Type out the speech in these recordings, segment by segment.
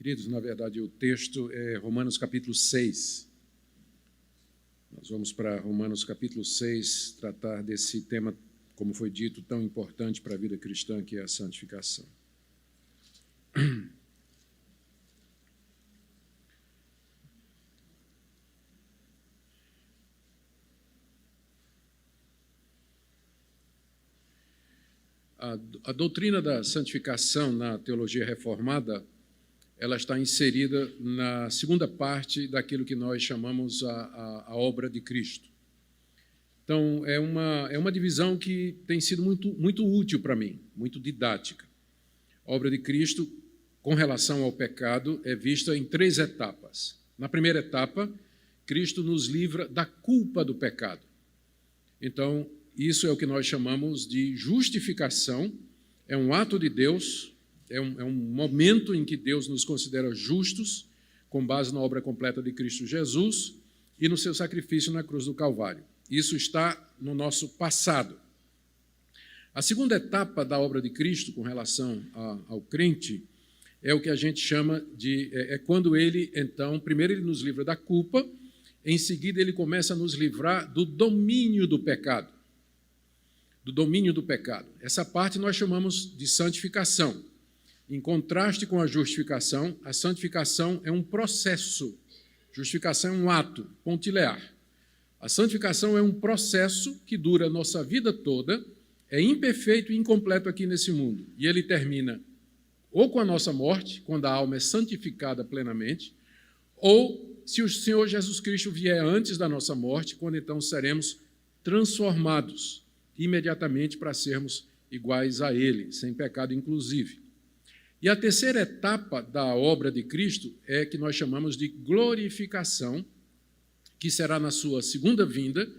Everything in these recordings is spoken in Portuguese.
Queridos, na verdade, o texto é Romanos capítulo 6. Nós vamos para Romanos capítulo 6 tratar desse tema, como foi dito, tão importante para a vida cristã, que é a santificação. A doutrina da santificação na teologia reformada, ela está inserida na segunda parte daquilo que nós chamamos a obra de Cristo. Então, é uma divisão que tem sido muito útil para mim, muito didática. A obra de Cristo, com relação ao pecado, é vista em 3 etapas. Na primeira etapa, Cristo nos livra da culpa do pecado. Então, isso é o que nós chamamos de justificação. É um ato de Deus, é um momento em que Deus nos considera justos, com base na obra completa de Cristo Jesus e no seu sacrifício na cruz do Calvário. Isso está no nosso passado. A segunda etapa da obra de Cristo, com relação ao crente, é o que a gente chama de... É quando ele, então, primeiro ele nos livra da culpa, em seguida ele começa a nos livrar do domínio do pecado. Do domínio do pecado. Essa parte nós chamamos de santificação. Em contraste com a justificação, a santificação é um processo. Justificação é um ato pontilear. A santificação é um processo que dura a nossa vida toda, é imperfeito e incompleto aqui nesse mundo. E ele termina ou com a nossa morte, quando a alma é santificada plenamente, ou se o Senhor Jesus Cristo vier antes da nossa morte, quando então seremos transformados imediatamente para sermos iguais a Ele, sem pecado inclusive. E a terceira etapa da obra de Cristo é que nós chamamos de glorificação, que será na sua segunda vinda,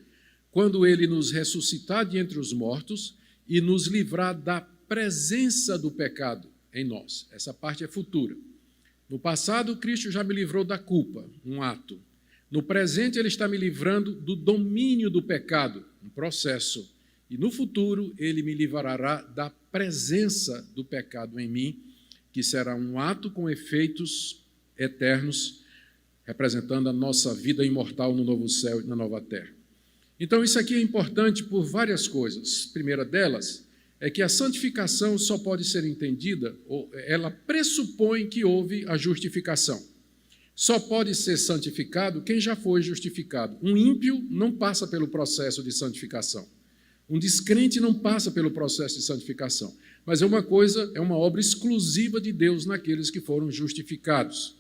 quando Ele nos ressuscitar de entre os mortos e nos livrar da presença do pecado em nós. Essa parte é futura. No passado, Cristo já me livrou da culpa, um ato. No presente, Ele está me livrando do domínio do pecado, um processo. E no futuro, Ele me livrará da presença do pecado em mim, que será um ato com efeitos eternos, representando a nossa vida imortal no novo céu e na nova terra. Então, isso aqui é importante por várias coisas. A primeira delas é que a santificação só pode ser entendida, ou ela pressupõe que houve a justificação. Só pode ser santificado quem já foi justificado. Um ímpio não passa pelo processo de santificação. Um descrente não passa pelo processo de santificação, mas é uma obra exclusiva de Deus naqueles que foram justificados.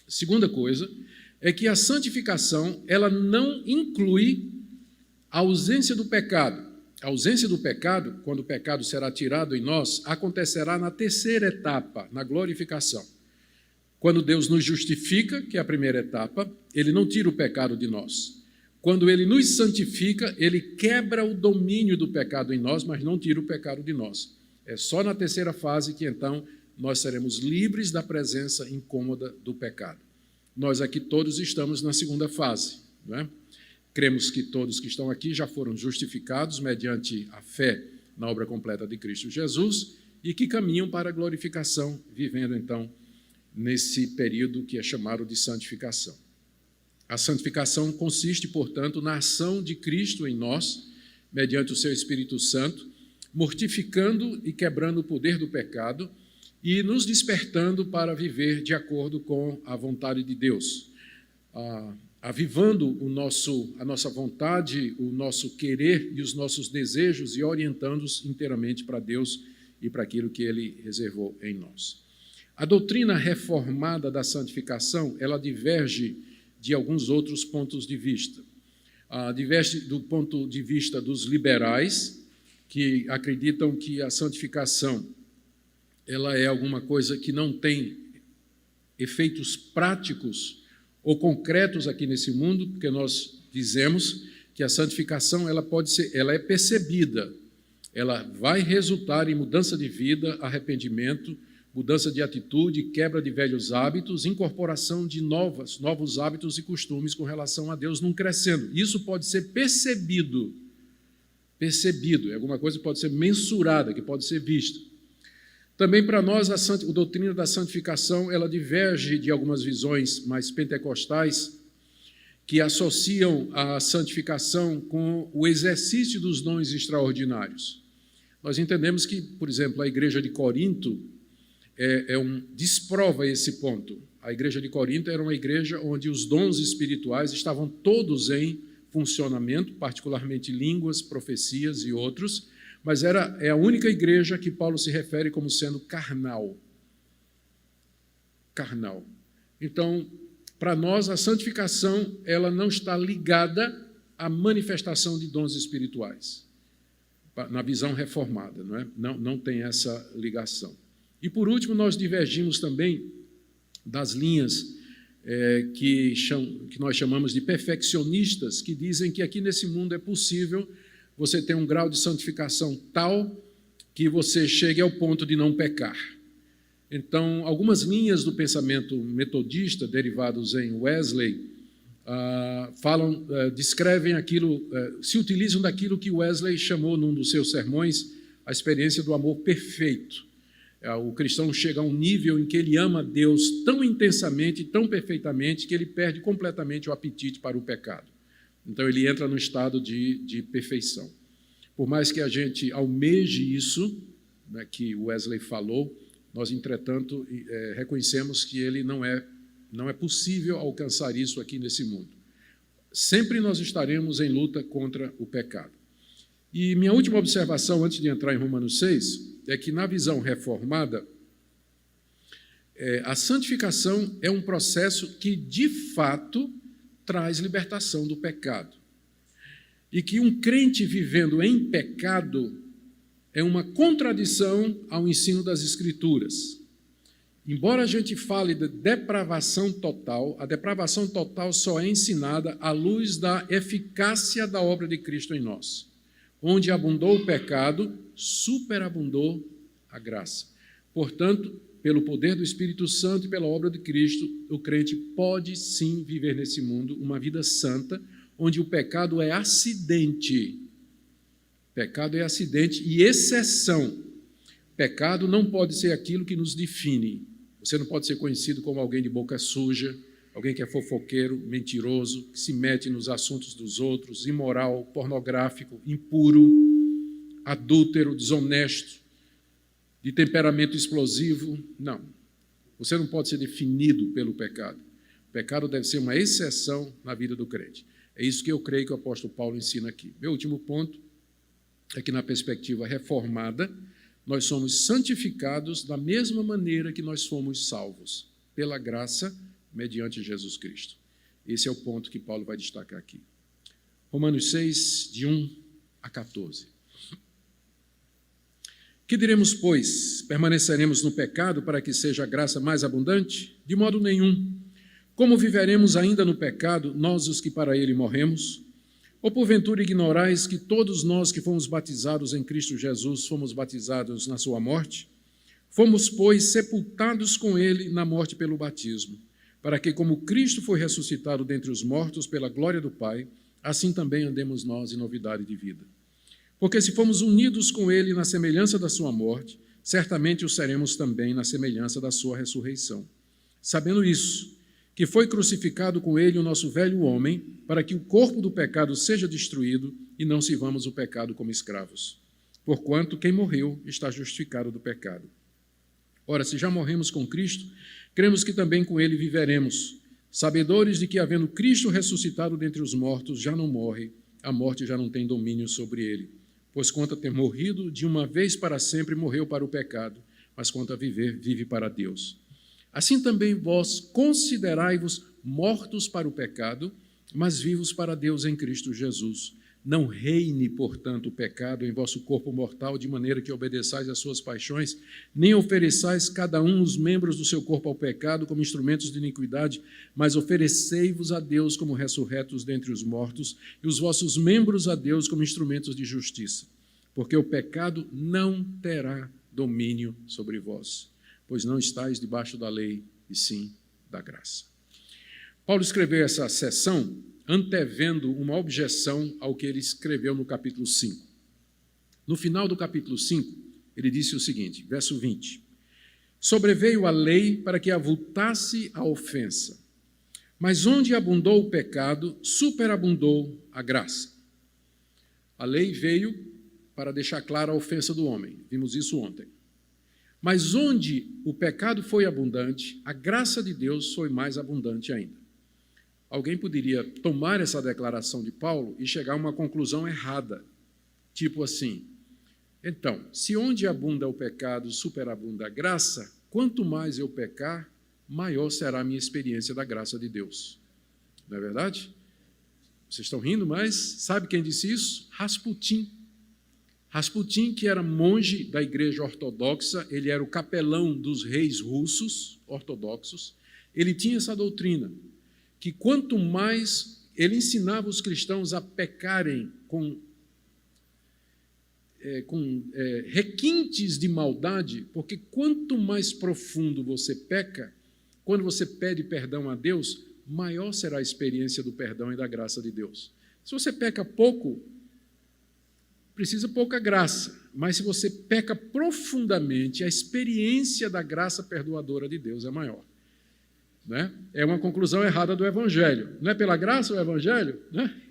Segunda coisa é que a santificação, ela não inclui a ausência do pecado. A ausência do pecado, quando o pecado será tirado em nós, acontecerá na terceira etapa, na glorificação. Quando Deus nos justifica, que é a primeira etapa, Ele não tira o pecado de nós. Quando Ele nos santifica, Ele quebra o domínio do pecado em nós, mas não tira o pecado de nós. É só na terceira fase que, então, nós seremos livres da presença incômoda do pecado. Nós aqui todos estamos na segunda fase, não é? Cremos que todos que estão aqui já foram justificados mediante a fé na obra completa de Cristo Jesus e que caminham para a glorificação, vivendo, então, nesse período que é chamado de santificação. A santificação consiste, portanto, na ação de Cristo em nós, mediante o seu Espírito Santo, mortificando e quebrando o poder do pecado e nos despertando para viver de acordo com a vontade de Deus, avivando a nossa vontade, o nosso querer e os nossos desejos e orientando-os inteiramente para Deus e para aquilo que Ele reservou em nós. A doutrina reformada da santificação, ela diverge de alguns outros pontos de vista. Diverge do ponto de vista dos liberais, que acreditam que a santificação ela é alguma coisa que não tem efeitos práticos ou concretos aqui nesse mundo, porque nós dizemos que a santificação ela é percebida, ela vai resultar em mudança de vida, arrependimento, mudança de atitude, quebra de velhos hábitos, incorporação de novos hábitos e costumes com relação a Deus, num crescendo. Isso pode ser percebido, é alguma coisa que pode ser mensurada, que pode ser vista. Também para nós, a doutrina da santificação, ela diverge de algumas visões mais pentecostais que associam a santificação com o exercício dos dons extraordinários. Nós entendemos que, por exemplo, a igreja de Corinto desprova esse ponto. A igreja de Corinto era uma igreja onde os dons espirituais estavam todos em funcionamento, particularmente línguas, profecias e outros, mas é a única igreja que Paulo se refere como sendo carnal. Carnal. Então, para nós, a santificação ela não está ligada à manifestação de dons espirituais, na visão reformada, não é? Não tem essa ligação. E, por último, nós divergimos também das linhas que nós chamamos de perfeccionistas, que dizem que aqui nesse mundo é possível você ter um grau de santificação tal que você chegue ao ponto de não pecar. Então, algumas linhas do pensamento metodista, derivados em Wesley, descrevem aquilo, se utilizam daquilo que Wesley chamou num dos seus sermões, a experiência do amor perfeito. O cristão chega a um nível em que ele ama Deus tão intensamente, tão perfeitamente, que ele perde completamente o apetite para o pecado. Então, ele entra no estado de perfeição. Por mais que a gente almeje isso, né, que Wesley falou, nós, entretanto, reconhecemos que ele não é possível alcançar isso aqui nesse mundo. Sempre nós estaremos em luta contra o pecado. E minha última observação, antes de entrar em Romanos 6, é que, na visão reformada, a santificação é um processo que, de fato, traz libertação do pecado. E que um crente vivendo em pecado é uma contradição ao ensino das Escrituras. Embora a gente fale de depravação total, a depravação total só é ensinada à luz da eficácia da obra de Cristo em nós. Onde abundou o pecado, superabundou a graça. Portanto, pelo poder do Espírito Santo e pela obra de Cristo, o crente pode sim viver nesse mundo uma vida santa, onde o pecado é acidente. Pecado é acidente e exceção. Pecado não pode ser aquilo que nos define. Você não pode ser conhecido como alguém de boca suja, alguém que é fofoqueiro, mentiroso, que se mete nos assuntos dos outros, imoral, pornográfico, impuro, adúltero, desonesto, de temperamento explosivo. Não. Você não pode ser definido pelo pecado. O pecado deve ser uma exceção na vida do crente. É isso que eu creio que o apóstolo Paulo ensina aqui. Meu último ponto é que, na perspectiva reformada, nós somos santificados da mesma maneira que nós fomos salvos, pela graça, mediante Jesus Cristo. Esse é o ponto que Paulo vai destacar aqui. Romanos 6, de 1 a 14. Que diremos, pois? Permaneceremos no pecado para que seja a graça mais abundante? De modo nenhum. Como viveremos ainda no pecado, nós os que para ele morremos? Ou porventura ignorais que todos nós que fomos batizados em Cristo Jesus fomos batizados na sua morte? Fomos, pois, sepultados com ele na morte pelo batismo, para que, como Cristo foi ressuscitado dentre os mortos pela glória do Pai, assim também andemos nós em novidade de vida. Porque se fomos unidos com ele na semelhança da sua morte, certamente o seremos também na semelhança da sua ressurreição. Sabendo isso, que foi crucificado com ele o nosso velho homem, para que o corpo do pecado seja destruído e não sirvamos o pecado como escravos. Porquanto quem morreu está justificado do pecado. Ora, se já morremos com Cristo, cremos que também com ele viveremos, sabedores de que, havendo Cristo ressuscitado dentre os mortos, já não morre, a morte já não tem domínio sobre ele. Pois quanto a ter morrido, de uma vez para sempre morreu para o pecado, mas quanto a viver, vive para Deus. Assim também vós considerai-vos mortos para o pecado, mas vivos para Deus em Cristo Jesus. Não reine, portanto, o pecado em vosso corpo mortal, de maneira que obedeçais às suas paixões, nem ofereçais cada um os membros do seu corpo ao pecado como instrumentos de iniquidade, mas oferecei-vos a Deus como ressurretos dentre os mortos, e os vossos membros a Deus como instrumentos de justiça. Porque o pecado não terá domínio sobre vós, pois não estáis debaixo da lei, e sim da graça. Paulo escreveu essa seção antevendo uma objeção ao que ele escreveu no capítulo 5. No final do capítulo 5, ele disse o seguinte, verso 20, Sobreveio a lei para que avultasse a ofensa. Mas onde abundou o pecado, superabundou a graça. A lei veio para deixar clara a ofensa do homem. Vimos isso ontem. Mas onde o pecado foi abundante, a graça de Deus foi mais abundante ainda. Alguém poderia tomar essa declaração de Paulo e chegar a uma conclusão errada. Tipo assim, então, se onde abunda o pecado, superabunda a graça, quanto mais eu pecar, maior será a minha experiência da graça de Deus. Não é verdade? Vocês estão rindo, mas sabe quem disse isso? Rasputin. Rasputin, que era monge da igreja ortodoxa, ele era o capelão dos reis russos ortodoxos, ele tinha essa doutrina, que quanto mais ele ensinava os cristãos a pecarem com requintes de maldade, porque quanto mais profundo você peca, quando você pede perdão a Deus, maior será a experiência do perdão e da graça de Deus. Se você peca pouco, precisa pouca graça, mas se você peca profundamente, a experiência da graça perdoadora de Deus é maior. Né? É uma conclusão errada do Evangelho. Não é pela graça o Evangelho? Né?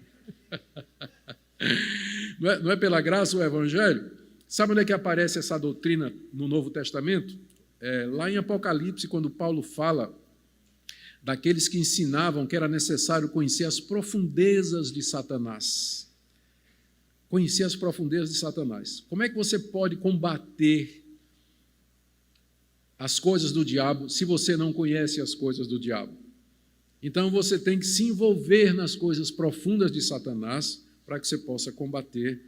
Não é pela graça o Evangelho? Sabe onde é que aparece essa doutrina no Novo Testamento? Lá em Apocalipse, quando Paulo fala daqueles que ensinavam que era necessário conhecer as profundezas de Satanás. Conhecer as profundezas de Satanás. Como é que você pode combater as coisas do diabo se você não conhece as coisas do diabo? Então você tem que se envolver nas coisas profundas de Satanás para que você possa combater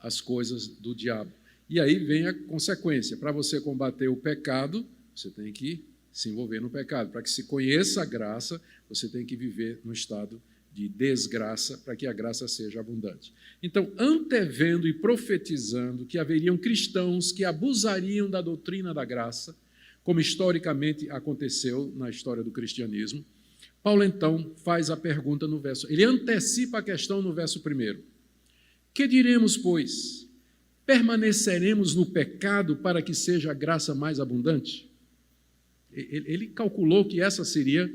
as coisas do diabo. E aí vem a consequência. Para você combater o pecado, você tem que se envolver no pecado. Para que se conheça a graça, você tem que viver no estado de desgraça, para que a graça seja abundante. Então, antevendo e profetizando que haveriam cristãos que abusariam da doutrina da graça, como historicamente aconteceu na história do cristianismo, Paulo, então, faz a pergunta no verso... Ele antecipa a questão no verso 1. Que diremos, pois? Permaneceremos no pecado para que seja a graça mais abundante? Ele calculou que essa seria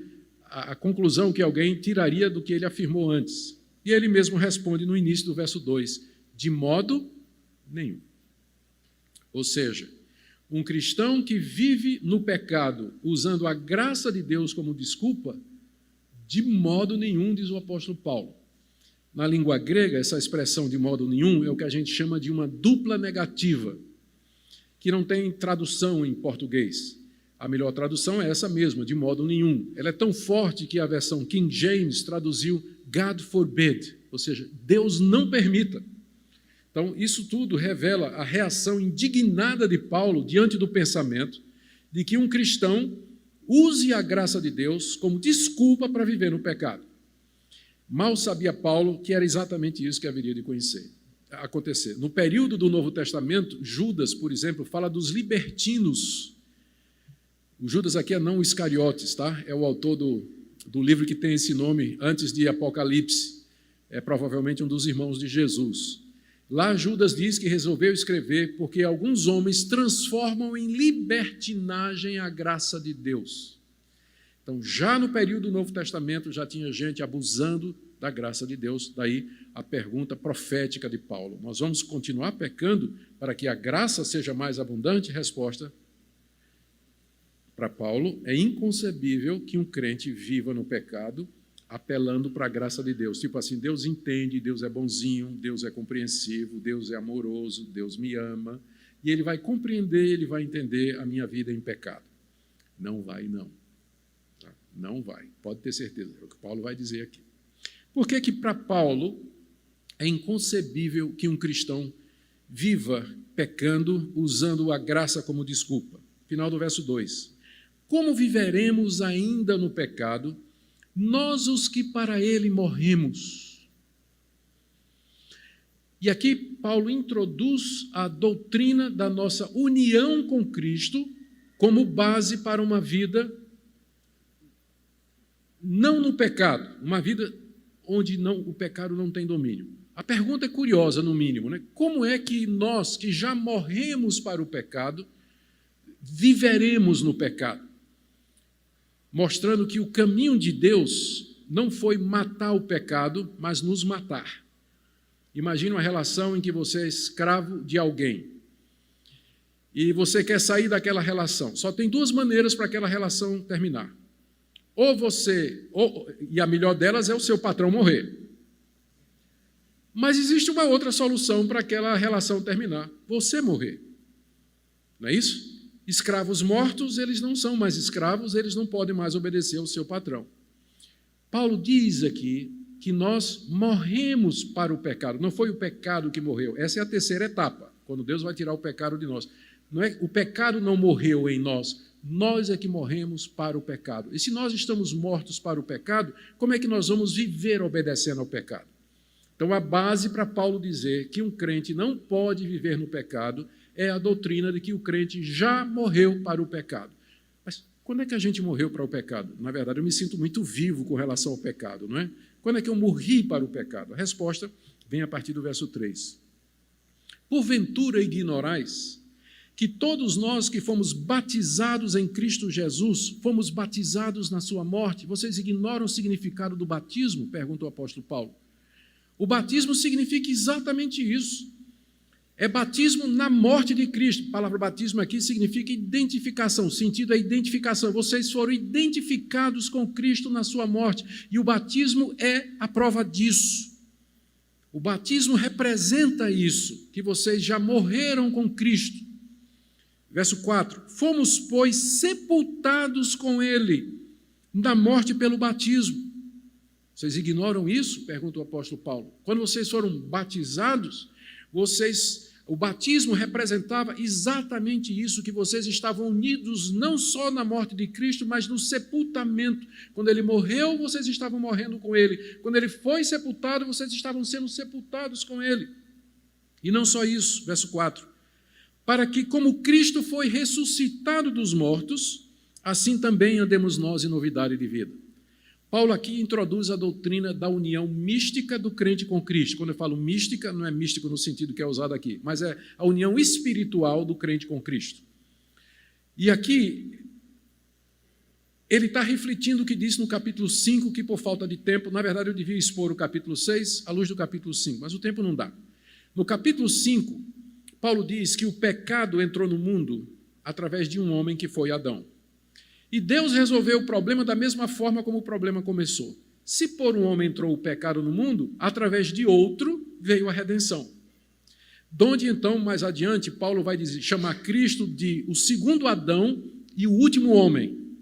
a conclusão que alguém tiraria do que ele afirmou antes. E ele mesmo responde no início do verso 2, de modo nenhum. Ou seja, um cristão que vive no pecado, usando a graça de Deus como desculpa, de modo nenhum, diz o apóstolo Paulo. Na língua grega, essa expressão de modo nenhum é o que a gente chama de uma dupla negativa, que não tem tradução em português. A melhor tradução é essa mesma, de modo nenhum. Ela é tão forte que a versão King James traduziu God forbid, ou seja, Deus não permita. Então, isso tudo revela a reação indignada de Paulo diante do pensamento de que um cristão use a graça de Deus como desculpa para viver no pecado. Mal sabia Paulo que era exatamente isso que haveria de acontecer. No período do Novo Testamento, Judas, por exemplo, fala dos libertinos. O Judas aqui é não o Iscariotes, tá? É o autor do livro que tem esse nome antes de Apocalipse. É provavelmente um dos irmãos de Jesus. Lá Judas diz que resolveu escrever porque alguns homens transformam em libertinagem a graça de Deus. Então, já no período do Novo Testamento, já tinha gente abusando da graça de Deus. Daí a pergunta profética de Paulo. Nós vamos continuar pecando para que a graça seja mais abundante? Resposta para Paulo, é inconcebível que um crente viva no pecado apelando para a graça de Deus. Tipo assim, Deus entende, Deus é bonzinho, Deus é compreensivo, Deus é amoroso, Deus me ama. E Ele vai compreender, Ele vai entender a minha vida em pecado. Não vai, não. Não vai. Pode ter certeza. É o que Paulo vai dizer aqui. Por que para Paulo é inconcebível que um cristão viva pecando, usando a graça como desculpa? Final do verso 2. Como viveremos ainda no pecado, nós os que para ele morremos? E aqui Paulo introduz a doutrina da nossa união com Cristo como base para uma vida não no pecado, uma vida onde o pecado não tem domínio. A pergunta é curiosa, no mínimo, né? Como é que nós, que já morremos para o pecado, viveremos no pecado, mostrando que o caminho de Deus não foi matar o pecado, mas nos matar. Imagine uma relação em que você é escravo de alguém e você quer sair daquela relação. Só tem duas maneiras para aquela relação terminar. E a melhor delas é o seu patrão morrer. Mas existe uma outra solução para aquela relação terminar: você morrer. Não é isso? Escravos mortos, eles não são mais escravos, eles não podem mais obedecer ao seu patrão. Paulo diz aqui que nós morremos para o pecado. Não foi o pecado que morreu. Essa é a terceira etapa, quando Deus vai tirar o pecado de nós. Não é, o pecado não morreu em nós, nós é que morremos para o pecado. E se nós estamos mortos para o pecado, como é que nós vamos viver obedecendo ao pecado? Então, a base para Paulo dizer que um crente não pode viver no pecado é a doutrina de que o crente já morreu para o pecado. Mas quando é que a gente morreu para o pecado? Na verdade, eu me sinto muito vivo com relação ao pecado, não é? Quando é que eu morri para o pecado? A resposta vem a partir do verso 3. Porventura ignorais que todos nós que fomos batizados em Cristo Jesus, fomos batizados na sua morte. Vocês ignoram o significado do batismo? Pergunta o apóstolo Paulo. O batismo significa exatamente isso. É batismo na morte de Cristo. A palavra batismo aqui significa identificação, o sentido é identificação. Vocês foram identificados com Cristo na sua morte, e o batismo é a prova disso. O batismo representa isso, que vocês já morreram com Cristo. Verso 4, fomos, pois, sepultados com Ele na morte pelo batismo. Vocês ignoram isso? Pergunta o apóstolo Paulo. Quando vocês foram batizados, o batismo representava exatamente isso, que vocês estavam unidos não só na morte de Cristo, mas no sepultamento. Quando Ele morreu, vocês estavam morrendo com Ele. Quando Ele foi sepultado, vocês estavam sendo sepultados com Ele. E não só isso, verso 4. Para que, como Cristo foi ressuscitado dos mortos, assim também andemos nós em novidade de vida. Paulo aqui introduz a doutrina da união mística do crente com Cristo. Quando eu falo mística, não é místico no sentido que é usado aqui, mas é a união espiritual do crente com Cristo. E aqui, ele está refletindo o que disse no capítulo 5, que por falta de tempo, na verdade eu devia expor o capítulo 6 à luz do capítulo 5, mas o tempo não dá. No capítulo 5, Paulo diz que o pecado entrou no mundo através de um homem que foi Adão. E Deus resolveu o problema da mesma forma como o problema começou. Se por um homem entrou o pecado no mundo, através de outro veio a redenção. Donde então, mais adiante, Paulo vai chamar Cristo de o segundo Adão e o último homem.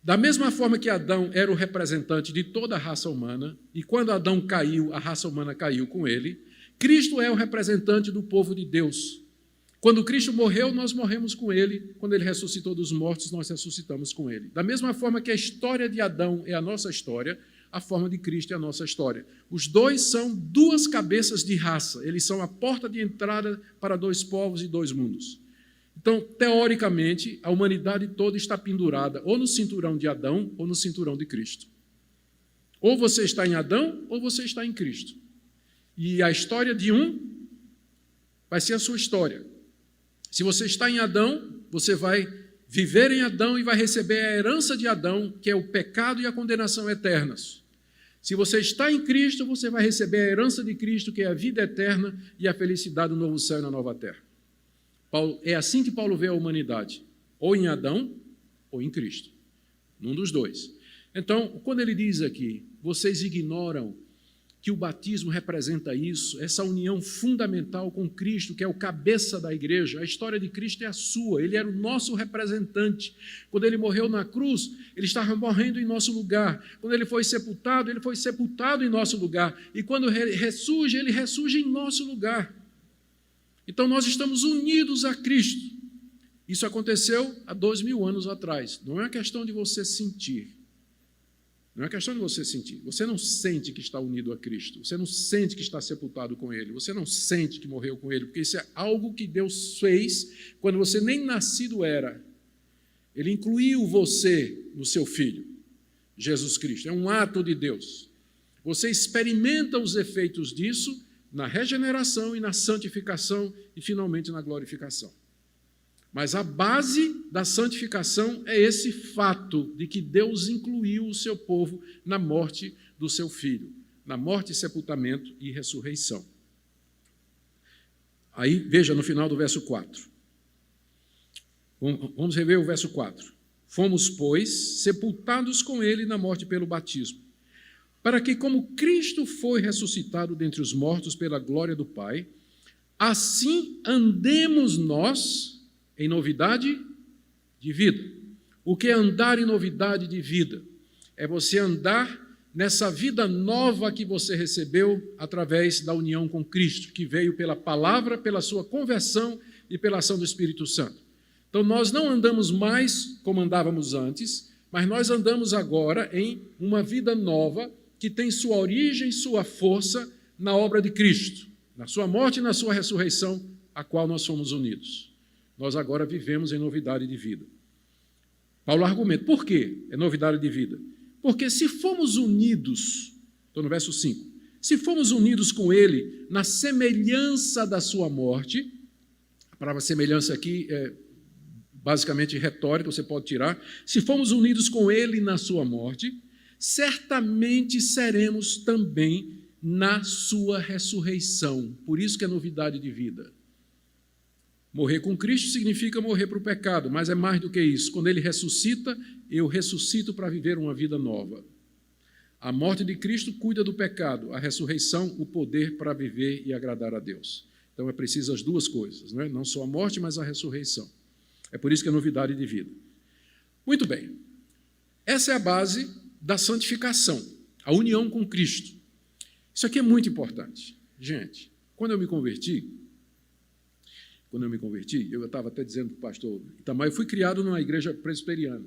Da mesma forma que Adão era o representante de toda a raça humana, e quando Adão caiu, a raça humana caiu com ele, Cristo é o representante do povo de Deus. Quando Cristo morreu, nós morremos com Ele. Quando Ele ressuscitou dos mortos, nós ressuscitamos com Ele. Da mesma forma que a história de Adão é a nossa história, a forma de Cristo é a nossa história. Os dois são duas cabeças de raça. Eles são a porta de entrada para dois povos e dois mundos. Então, teoricamente, a humanidade toda está pendurada ou no cinturão de Adão ou no cinturão de Cristo. Ou você está em Adão ou você está em Cristo. E a história de um vai ser a sua história. Se você está em Adão, você vai viver em Adão e vai receber a herança de Adão, que é o pecado e a condenação eternas. Se você está em Cristo, você vai receber a herança de Cristo, que é a vida eterna e a felicidade do novo céu e na nova terra. É assim que Paulo vê a humanidade, ou em Adão ou em Cristo, num dos dois. Então, quando ele diz aqui, vocês ignoram que o batismo representa isso, essa união fundamental com Cristo, que é o cabeça da igreja. A história de Cristo é a sua, ele era o nosso representante. Quando ele morreu na cruz, ele estava morrendo em nosso lugar. Quando ele foi sepultado em nosso lugar. E quando ele ressurge em nosso lugar. Então nós estamos unidos a Cristo. Isso aconteceu há 2000 anos atrás. Não é uma questão de você sentir. Não é questão de você sentir. Você não sente que está unido a Cristo. Você não sente que está sepultado com Ele. Você não sente que morreu com Ele, porque isso é algo que Deus fez quando você nem nascido era. Ele incluiu você no seu Filho, Jesus Cristo. É um ato de Deus. Você experimenta os efeitos disso na regeneração e na santificação e, finalmente, na glorificação. Mas a base da santificação é esse fato de que Deus incluiu o seu povo na morte do seu Filho, na morte, sepultamento e ressurreição. Aí, veja no final do verso 4. Vamos rever o verso 4. Fomos, pois, sepultados com ele na morte pelo batismo, para que, como Cristo foi ressuscitado dentre os mortos pela glória do Pai, assim andemos nós em novidade de vida. O que é andar em novidade de vida? É você andar nessa vida nova que você recebeu através da união com Cristo, que veio pela palavra, pela sua conversão e pela ação do Espírito Santo. Então, nós não andamos mais como andávamos antes, mas nós andamos agora em uma vida nova que tem sua origem, sua força na obra de Cristo, na sua morte e na sua ressurreição, a qual nós fomos unidos. Nós agora vivemos em novidade de vida. Paulo argumenta, por quê é novidade de vida? Porque se fomos unidos, estou no verso 5, se fomos unidos com ele na semelhança da sua morte, a palavra semelhança aqui é basicamente retórica, você pode tirar, se fomos unidos com ele na sua morte, certamente seremos também na sua ressurreição. Por isso que é novidade de vida. Morrer com Cristo significa morrer para o pecado, mas é mais do que isso. Quando ele ressuscita, eu ressuscito para viver uma vida nova. A morte de Cristo cuida do pecado, a ressurreição, o poder para viver e agradar a Deus. Então é preciso as duas coisas, não é? Não só a morte, mas a ressurreição. É por isso que é novidade de vida. Muito bem. Essa é a base da santificação, a união com Cristo. Isso aqui é muito importante. Gente, quando eu me converti, eu estava até dizendo para o pastor Itamar, eu fui criado numa igreja presbiteriana.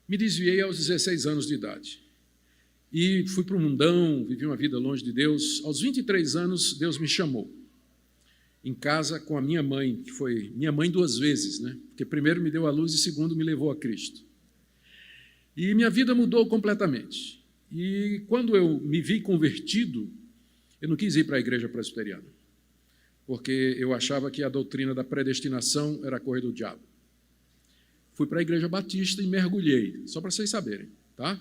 Me desviei aos 16 anos de idade. E fui para o mundão, vivi uma vida longe de Deus. Aos 23 anos, Deus me chamou. Em casa com a minha mãe, que foi minha mãe 2 vezes, né? Porque primeiro me deu a luz e segundo me levou a Cristo. E minha vida mudou completamente. E quando eu me vi convertido, eu não quis ir para a igreja presbiteriana, porque eu achava que a doutrina da predestinação era coisa do diabo. Fui para a igreja batista e mergulhei, só para vocês saberem, tá?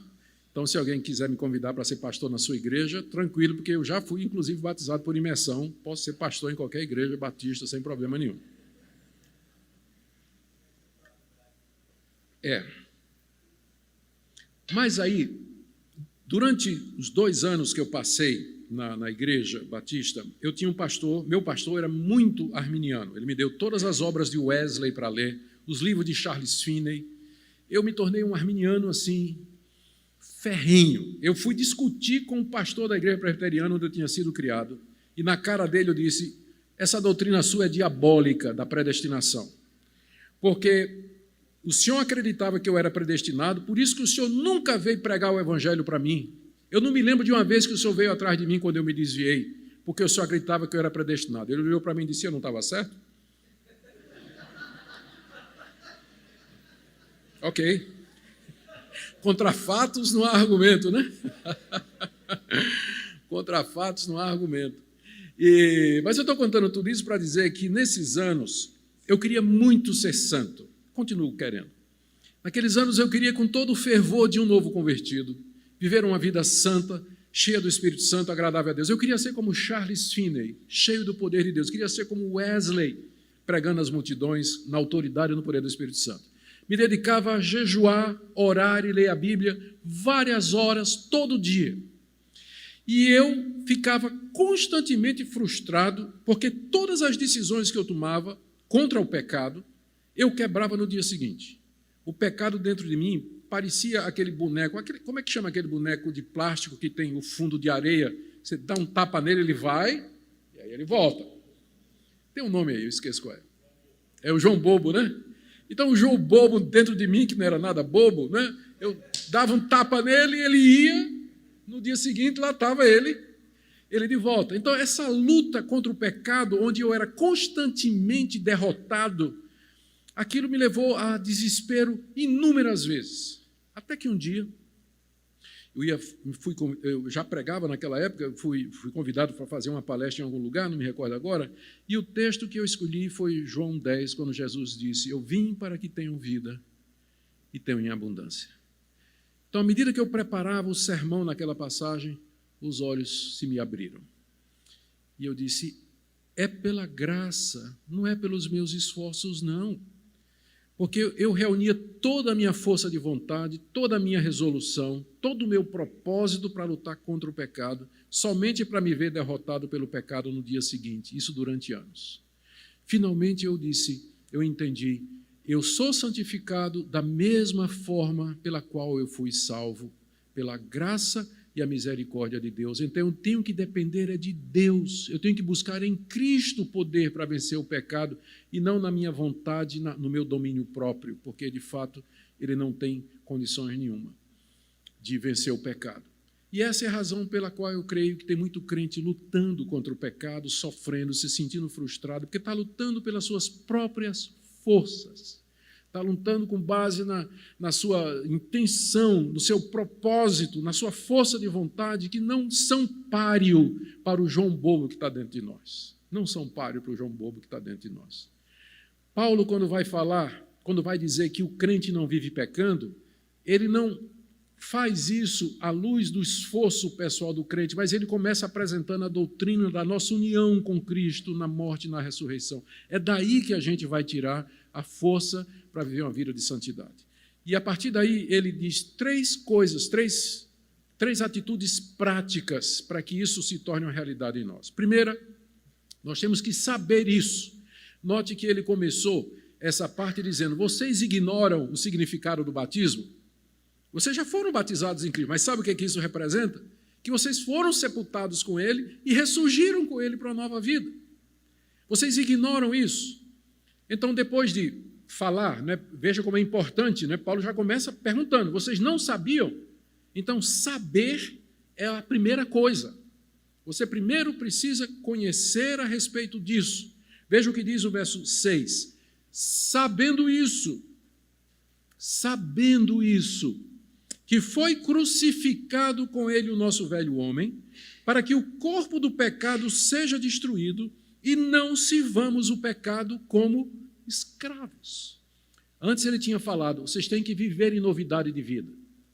Então, se alguém quiser me convidar para ser pastor na sua igreja, tranquilo, porque eu já fui, inclusive, batizado por imersão, posso ser pastor em qualquer igreja batista sem problema nenhum. Mas aí, durante os 2 anos que eu passei na igreja batista, eu tinha um pastor, meu pastor era muito arminiano, ele me deu todas as obras de Wesley para ler, os livros de Charles Finney. Eu me tornei um arminiano assim, ferrenho. Eu fui discutir com o pastor da igreja presbiteriana onde eu tinha sido criado, e na cara dele eu disse, essa doutrina sua é diabólica da predestinação, porque o senhor acreditava que eu era predestinado, por isso que o senhor nunca veio pregar o evangelho para mim. Eu não me lembro de uma vez que o senhor veio atrás de mim quando eu me desviei, porque o senhor acreditava que eu era predestinado. Ele olhou para mim e disse, eu não estava certo? Ok. Contra fatos não há argumento, né? Contra fatos não há argumento. Mas eu estou contando tudo isso para dizer que nesses anos eu queria muito ser santo. Continuo querendo. Naqueles anos eu queria, com todo o fervor de um novo convertido, viver uma vida santa, cheia do Espírito Santo, agradável a Deus. Eu queria ser como Charles Finney, cheio do poder de Deus. Eu queria ser como Wesley, pregando às multidões na autoridade e no poder do Espírito Santo. Me dedicava a jejuar, orar e ler a Bíblia várias horas, todo dia. E eu ficava constantemente frustrado, porque todas as decisões que eu tomava contra o pecado, eu quebrava no dia seguinte. O pecado dentro de mim parecia aquele boneco, como é que chama aquele boneco de plástico que tem o fundo de areia? Você dá um tapa nele, ele vai, e aí ele volta. Tem um nome aí, eu esqueço qual é. É o João Bobo, né? Então o João Bobo dentro de mim, que não era nada bobo, né? Eu dava um tapa nele, ele ia, no dia seguinte lá estava ele de volta. Então essa luta contra o pecado, onde eu era constantemente derrotado, aquilo me levou a desespero inúmeras vezes. Até que um dia Eu já pregava naquela época, fui convidado para fazer uma palestra em algum lugar, não me recordo agora, e o texto que eu escolhi foi João 10, quando Jesus disse: eu vim para que tenham vida e tenham em abundância. Então, à medida que eu preparava o sermão naquela passagem, os olhos se me abriram. E eu disse: é pela graça, não é pelos meus esforços, não. Porque eu reunia toda a minha força de vontade, toda a minha resolução, todo o meu propósito para lutar contra o pecado, somente para me ver derrotado pelo pecado no dia seguinte, isso durante anos. Finalmente eu entendi, eu sou santificado da mesma forma pela qual eu fui salvo, pela graça e a misericórdia de Deus. Então eu tenho que depender de Deus, eu tenho que buscar em Cristo poder para vencer o pecado e não na minha vontade, no meu domínio próprio, porque de fato ele não tem condições nenhuma de vencer o pecado. E essa é a razão pela qual eu creio que tem muito crente lutando contra o pecado, sofrendo, se sentindo frustrado, porque está lutando pelas suas próprias forças. Está lutando com base na sua intenção, no seu propósito, na sua força de vontade, que não são páreo para o João bobo que está dentro de nós. Não são páreo para o João bobo que está dentro de nós. Paulo, quando vai dizer que o crente não vive pecando, ele não faz isso à luz do esforço pessoal do crente, mas ele começa apresentando a doutrina da nossa união com Cristo na morte e na ressurreição. É daí que a gente vai tirar a força para viver uma vida de santidade. E a partir daí ele diz três atitudes práticas para que isso se torne uma realidade em nós. Primeira, nós temos que saber isso. Note que ele começou essa parte dizendo: vocês ignoram o significado do batismo? Vocês já foram batizados em Cristo, mas sabe o que isso representa? Que vocês foram sepultados com Ele e ressurgiram com Ele para uma nova vida. Vocês ignoram isso? Então, depois de falar, né, veja como é importante, né, Paulo já começa perguntando: vocês não sabiam? Então, saber é a primeira coisa. Você primeiro precisa conhecer a respeito disso. Veja o que diz o verso 6. Sabendo isso, que foi crucificado com ele o nosso velho homem, para que o corpo do pecado seja destruído e não sirvamos o pecado como escravos. Antes ele tinha falado: vocês têm que viver em novidade de vida.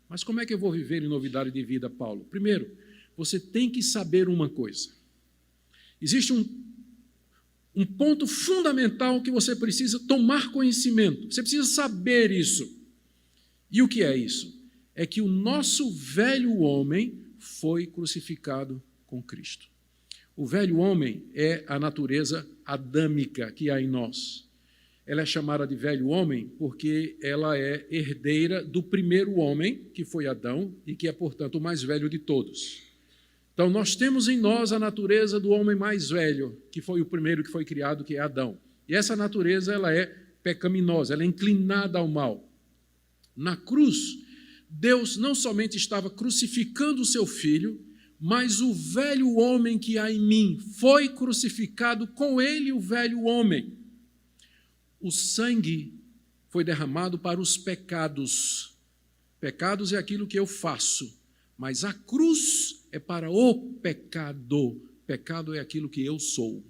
Mas como é que eu vou viver em novidade de vida, Paulo? Primeiro, você tem que saber uma coisa. Existe um ponto fundamental que você precisa tomar conhecimento. Você precisa saber isso. E o que é isso? É que o nosso velho homem foi crucificado com Cristo. O velho homem é a natureza adâmica que há em nós. Ela é chamada de velho homem porque ela é herdeira do primeiro homem, que foi Adão, e que é, portanto, o mais velho de todos. Então, nós temos em nós a natureza do homem mais velho, que foi o primeiro que foi criado, que é Adão. E essa natureza ela é pecaminosa, ela é inclinada ao mal. Na cruz, Deus não somente estava crucificando o seu filho, mas o velho homem que há em mim foi crucificado com ele, o velho homem. O sangue foi derramado para os pecados. Pecados é aquilo que eu faço, mas a cruz é para o pecado. Pecado é aquilo que eu sou.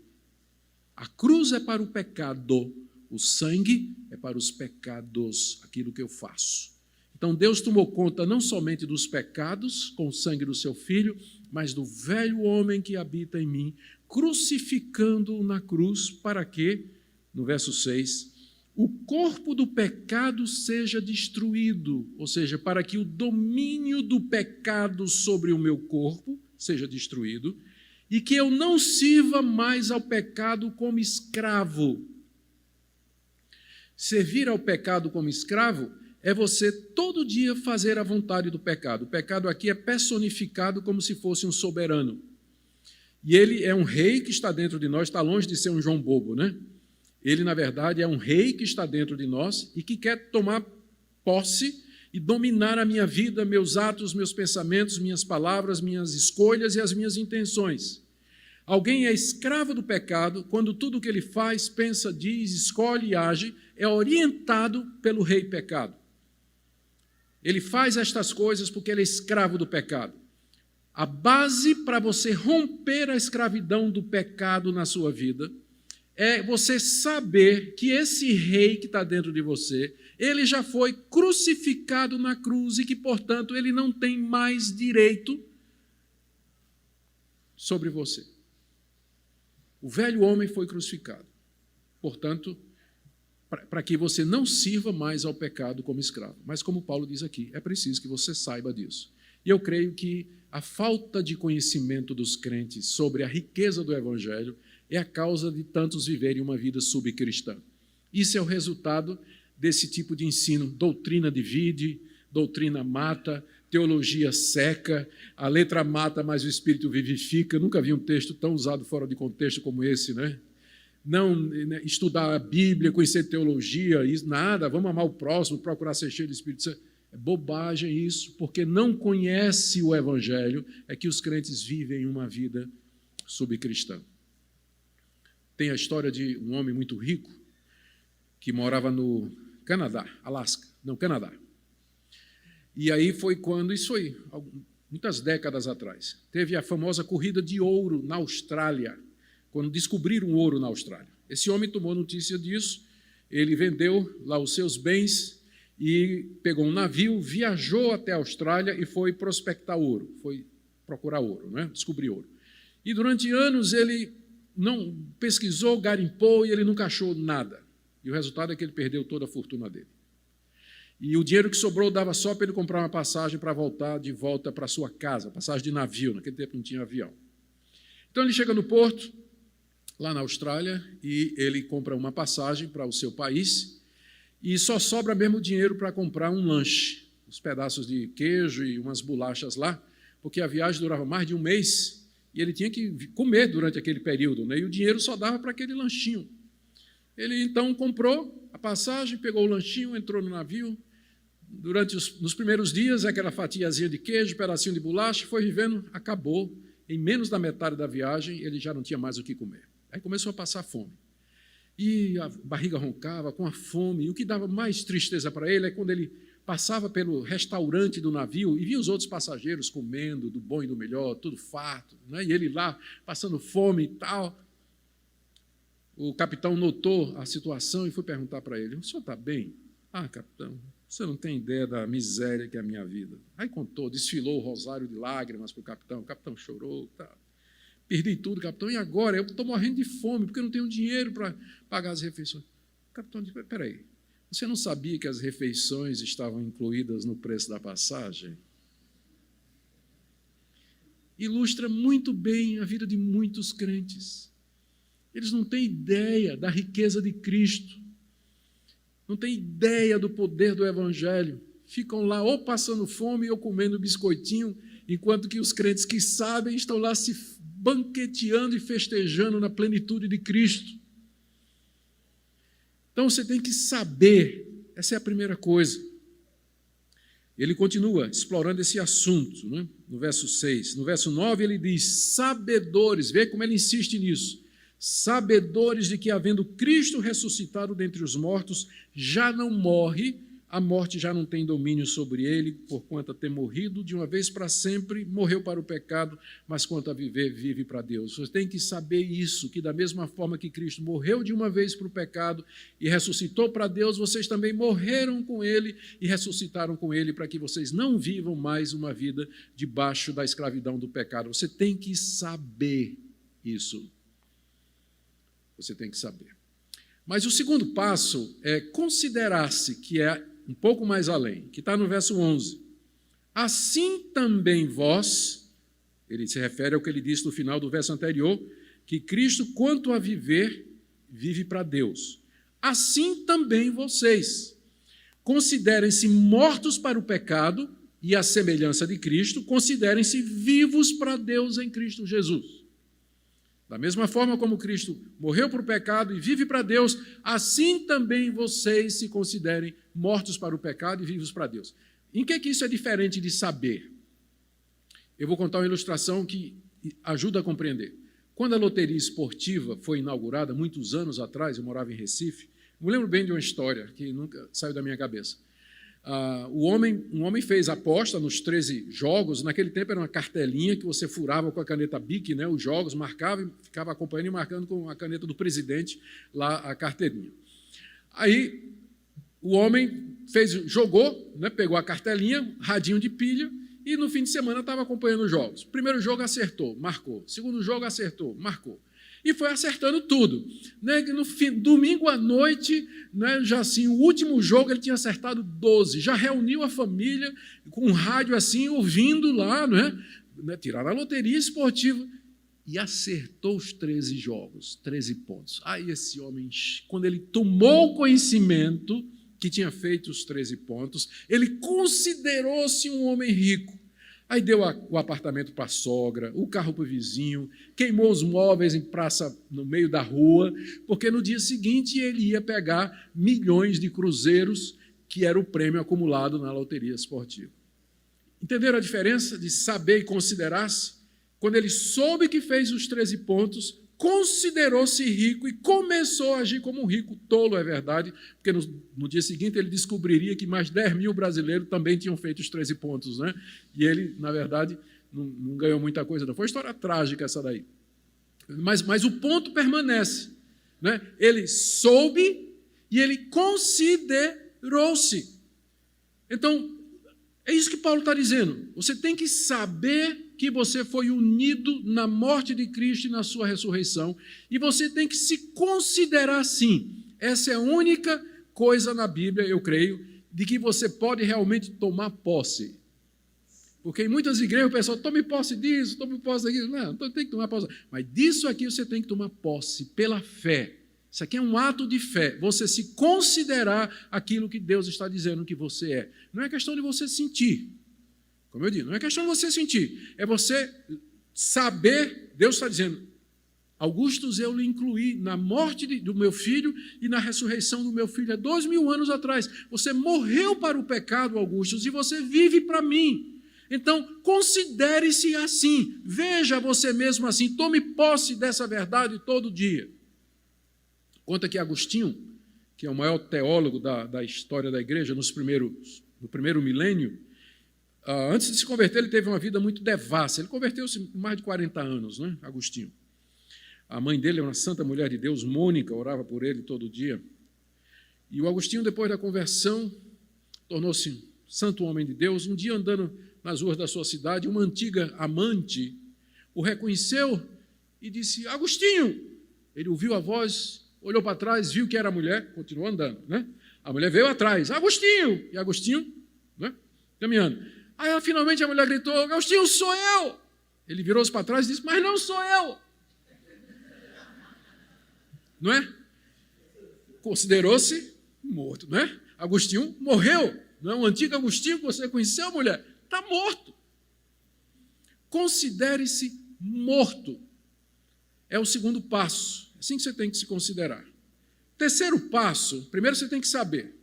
A cruz é para o pecado, o sangue é para os pecados, aquilo que eu faço. Então Deus tomou conta não somente dos pecados com o sangue do seu filho, mas do velho homem que habita em mim, crucificando-o na cruz para que, no verso 6, o corpo do pecado seja destruído, ou seja, para que o domínio do pecado sobre o meu corpo seja destruído e que eu não sirva mais ao pecado como escravo. Servir ao pecado como escravo é você todo dia fazer a vontade do pecado. O pecado aqui é personificado como se fosse um soberano. E ele é um rei que está dentro de nós, está longe de ser um João bobo, né? Ele, na verdade, é um rei que está dentro de nós e que quer tomar posse e dominar a minha vida, meus atos, meus pensamentos, minhas palavras, minhas escolhas e as minhas intenções. Alguém é escravo do pecado quando tudo o que ele faz, pensa, diz, escolhe e age é orientado pelo rei pecado. Ele faz estas coisas porque ele é escravo do pecado. A base para você romper a escravidão do pecado na sua vida é você saber que esse rei que está dentro de você, ele já foi crucificado na cruz e que, portanto, ele não tem mais direito sobre você. O velho homem foi crucificado. Portanto, para que você não sirva mais ao pecado como escravo. Mas, como Paulo diz aqui, é preciso que você saiba disso. E eu creio que a falta de conhecimento dos crentes sobre a riqueza do Evangelho é a causa de tantos viverem uma vida subcristã. Isso é o resultado desse tipo de ensino. Doutrina divide, doutrina mata, teologia seca, a letra mata, mas o Espírito vivifica. Eu nunca vi um texto tão usado fora de contexto como esse, né? Não estudar a Bíblia, conhecer teologia, isso, nada, vamos amar o próximo, procurar ser cheio do Espírito Santo. É bobagem isso, porque não conhece o Evangelho, é que os crentes vivem uma vida subcristã. Tem a história de um homem muito rico que morava no Canadá, Canadá. E aí foi quando, isso aí, muitas décadas atrás, teve a famosa corrida de ouro na Austrália, quando descobriram ouro na Austrália. Esse homem tomou notícia disso, ele vendeu lá os seus bens e pegou um navio, viajou até a Austrália e foi prospectar ouro, foi procurar ouro, né? Descobrir ouro. E durante anos ele não pesquisou, garimpou e ele nunca achou nada. E o resultado é que ele perdeu toda a fortuna dele. E o dinheiro que sobrou dava só para ele comprar uma passagem para voltar de volta para sua casa, passagem de navio, naquele tempo não tinha avião. Então ele chega no porto, lá na Austrália, e ele compra uma passagem para o seu país e só sobra mesmo dinheiro para comprar um lanche, uns pedaços de queijo e umas bolachas lá, porque a viagem durava mais de um mês e ele tinha que comer durante aquele período, né? E o dinheiro só dava para aquele lanchinho. Ele então comprou a passagem, pegou o lanchinho, entrou no navio. Nos primeiros dias, aquela fatiazinha de queijo, pedacinho de bolacha, foi vivendo, acabou. Em menos da metade da viagem, ele já não tinha mais o que comer. Aí começou a passar fome. E a barriga roncava com a fome. E o que dava mais tristeza para ele é quando ele passava pelo restaurante do navio e via os outros passageiros comendo do bom e do melhor, tudo farto, né? E ele lá passando fome e tal. O capitão notou a situação e foi perguntar para ele: o senhor está bem? Ah, capitão, você não tem ideia da miséria que é a minha vida. Aí contou, desfilou o rosário de lágrimas para o capitão chorou, tá. Perdi tudo, capitão, e agora? Eu estou morrendo de fome, porque eu não tenho dinheiro para pagar as refeições. O capitão disse: espera aí, você não sabia que as refeições estavam incluídas no preço da passagem? Ilustra muito bem a vida de muitos crentes. Eles não têm ideia da riqueza de Cristo, não têm ideia do poder do Evangelho. Ficam lá ou passando fome ou comendo biscoitinho, enquanto que os crentes que sabem estão lá se banqueteando e festejando na plenitude de Cristo. Então você tem que saber, essa é a primeira coisa. Ele continua explorando esse assunto, né? No verso 6. No verso 9 ele diz: sabedores, vê como ele insiste nisso. Sabedores de que, havendo Cristo ressuscitado dentre os mortos, já não morre, a morte já não tem domínio sobre ele, porquanto a ter morrido de uma vez para sempre, morreu para o pecado, mas quanto a viver, vive para Deus. Você tem que saber isso, que da mesma forma que Cristo morreu de uma vez para o pecado e ressuscitou para Deus, vocês também morreram com ele e ressuscitaram com ele, para que vocês não vivam mais uma vida debaixo da escravidão do pecado. Você tem que saber isso. Você tem que saber. Mas o segundo passo é considerar-se, que é um pouco mais além, que está no verso 11. Assim também vós, ele se refere ao que ele disse no final do verso anterior, que Cristo, quanto a viver, vive para Deus. Assim também vocês. Considerem-se mortos para o pecado e a semelhança de Cristo, considerem-se vivos para Deus em Cristo Jesus. Da mesma forma como Cristo morreu para o pecado e vive para Deus, assim também vocês se considerem mortos para o pecado e vivos para Deus. Em que isso é diferente de saber? Eu vou contar uma ilustração que ajuda a compreender. Quando a loteria esportiva foi inaugurada, muitos anos atrás, eu morava em Recife, me lembro bem de uma história que nunca saiu da minha cabeça. Um homem fez aposta nos 13 jogos. Naquele tempo era uma cartelinha que você furava com a caneta Bic, né, os jogos, marcava e ficava acompanhando e marcando com a caneta do presidente lá a carteirinha. Aí o homem jogou, né, pegou a cartelinha, radinho de pilha, e no fim de semana estava acompanhando os jogos. Primeiro jogo acertou, marcou. Segundo jogo acertou, marcou. E foi acertando tudo. Né? Domingo à noite, né, já assim, o último jogo ele tinha acertado 12. Já reuniu a família com um rádio assim, ouvindo lá, né, tiraram a loteria esportiva e acertou os 13 jogos, 13 pontos. Aí esse homem, quando ele tomou conhecimento que tinha feito os 13 pontos, ele considerou-se um homem rico. Aí deu o apartamento para a sogra, o carro para o vizinho, queimou os móveis em praça no meio da rua, porque no dia seguinte ele ia pegar milhões de cruzeiros, que era o prêmio acumulado na loteria esportiva. Entenderam a diferença de saber e considerar-se? Quando ele soube que fez os 13 pontos, considerou-se rico e começou a agir como um rico. Tolo, é verdade, porque no dia seguinte ele descobriria que mais 10 mil brasileiros também tinham feito os 13 pontos, né? E ele, na verdade, não ganhou muita coisa, não. Foi uma história trágica essa daí. Mas o ponto permanece, né? Ele soube e ele considerou-se. Então, é isso que Paulo está dizendo. Você tem que saber que você foi unido na morte de Cristo e na sua ressurreição, e você tem que se considerar assim. Essa é a única coisa na Bíblia, eu creio, de que você pode realmente tomar posse. Porque em muitas igrejas o pessoal tome posse disso, tome posse daquilo. Não, tem que tomar posse. Mas disso aqui você tem que tomar posse pela fé. Isso aqui é um ato de fé. Você se considerar aquilo que Deus está dizendo que você é. Não é questão de você sentir. Como eu disse, não é questão de você sentir. É você saber. Deus está dizendo, Augustus, eu lhe incluí na morte do meu filho e na ressurreição do meu filho há 2000 anos atrás. Você morreu para o pecado, Augustus, e você vive para mim. Então, considere-se assim. Veja você mesmo assim. Tome posse dessa verdade todo dia. Conta que Agostinho, que é o maior teólogo da história da igreja no primeiro milênio, antes de se converter, ele teve uma vida muito devassa. Ele converteu-se com mais de 40 anos, né, Agostinho. A mãe dele é uma santa mulher de Deus, Mônica, orava por ele todo dia. E o Agostinho, depois da conversão, tornou-se santo homem de Deus. Um dia, andando nas ruas da sua cidade, uma antiga amante o reconheceu e disse, Agostinho! Ele ouviu a voz, olhou para trás, viu que era a mulher, continuou andando, né? A mulher veio atrás, Agostinho! E Agostinho, né, caminhando. Aí, finalmente, a mulher gritou, Agostinho, sou eu! Ele virou-se para trás e disse, mas não sou eu! Não é? Considerou-se morto, não é? Agostinho morreu, não é? O antigo Agostinho que você conheceu, mulher, está morto. Considere-se morto. É o segundo passo. É assim que você tem que se considerar. Terceiro passo, primeiro você tem que saber.